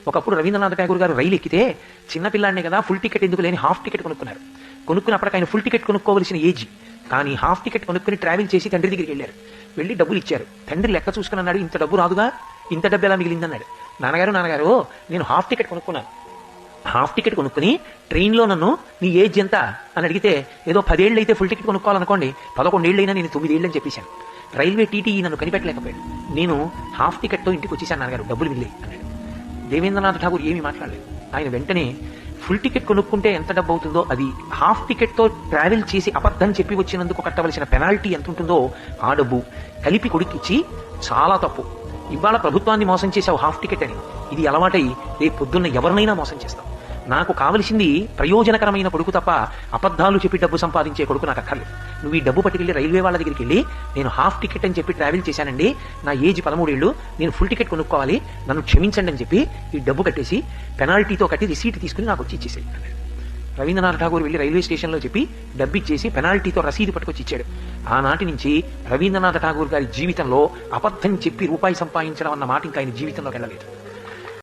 ఒకప్పుడు రవీంద్రనాథ్ ఠాగూర్ గారు రైలు ఎక్కితే చిన్నపిల్లాడినే కదా ఫుల్ టికెట్ ఎందుకు లేని హాఫ్ టికెట్ కొనుక్కున్నారు. కొనుక్కున్నప్పటికీ ఆయన ఫుల్ టికెట్ కొనుక్కోవలసిన ఏజ్, కానీ హాఫ్ టికెట్ కొనుక్కుని ట్రావెల్ చేసి తండ్రి దగ్గరికి వెళ్ళారు. వెళ్ళి డబ్బులు ఇచ్చారు. తండ్రి లెక్క చూసుకుని అన్నాడు, ఇంత డబ్బు రాదుగా, ఇంత డబ్బు ఎలా మిగిలిందన్నాడు. నాన్నగారు నేను హాఫ్ టికెట్ కొనుక్కున్నాను. హాఫ్ టికెట్ కొనుక్కుని ట్రైన్లో నన్ను నీ ఏజ్ ఎంత అని అడిగితే ఏదో 10 ఏళ్ళు అయితే ఫుల్ టికెట్ కొనుక్కోవాలనుకోండి, 11 ఏళ్ళైనా నేను 9 ఏళ్ళు అని చెప్పేశాను. రైల్వే టీటీఈ నన్ను కనిపెట్టలేకపోయాడు. నేను హాఫ్ టికెట్తో ఇంటికి వచ్చేసాను నాన్నగారు, డబ్బులు మిగిలి అన్నాడు. దేవేంద్రనాథ్ ఠాగూర్ ఏమీ మాట్లాడలేదు. ఆయన వెంటనే ఫుల్ టికెట్ కొనుక్కుంటే ఎంత డబ్బు అవుతుందో అది, హాఫ్ టికెట్తో ట్రావెల్ చేసి అబద్ధం చెప్పి వచ్చినందుకు కట్టవలసిన పెనాల్టీ ఎంత ఉంటుందో ఆ డబ్బు కలిపి కొడుకిచ్చి, చాలా తప్పు, ఇవాళ ప్రభుత్వాన్ని మోసం చేసావు హాఫ్ టికెట్ అని, ఇది అలవాటై రేపు పొద్దున్న ఎవరినైనా మోసం చేస్తావు. నాకు కావలసింది ప్రయోజనకరమైన కొడుకు తప్ప అబద్ధాలు చెప్పి డబ్బు సంపాదించే కొడుకు నాకు అక్కర్లేదు. నువ్వు ఈ డబ్బు పట్టుకెళ్ళి రైల్వే వాళ్ళ దగ్గరికి వెళ్ళి నేను హాఫ్ టికెట్ అని చెప్పి ట్రావెల్ చేశానండి, నా ఏజ్ 13 ఏళ్ళు, నేను ఫుల్ టికెట్ కొనుక్కోవాలి, నన్ను క్షమించండి అని చెప్పి ఈ డబ్బు కట్టేసి పెనాల్టీతో కట్టి రిసీట్ తీసుకుని నాకు వచ్చి ఇచ్చేసాయి. రవీంద్రనాథ్ ఠాగూర్ వెళ్ళి రైల్వే స్టేషన్లో చెప్పి డబ్బు ఇచ్చేసి పెనాల్టీతో రసీదు పట్టుకొచ్చి ఇచ్చాడు. ఆనాటి నుంచి రవీంద్రనాథ్ ఠాగూర్ గారి జీవితంలో అబద్ధం చెప్పి రూపాయి సంపాదించడం అన్న మాట ఇంకా ఆయన జీవితంలోకి వెళ్ళలేదు.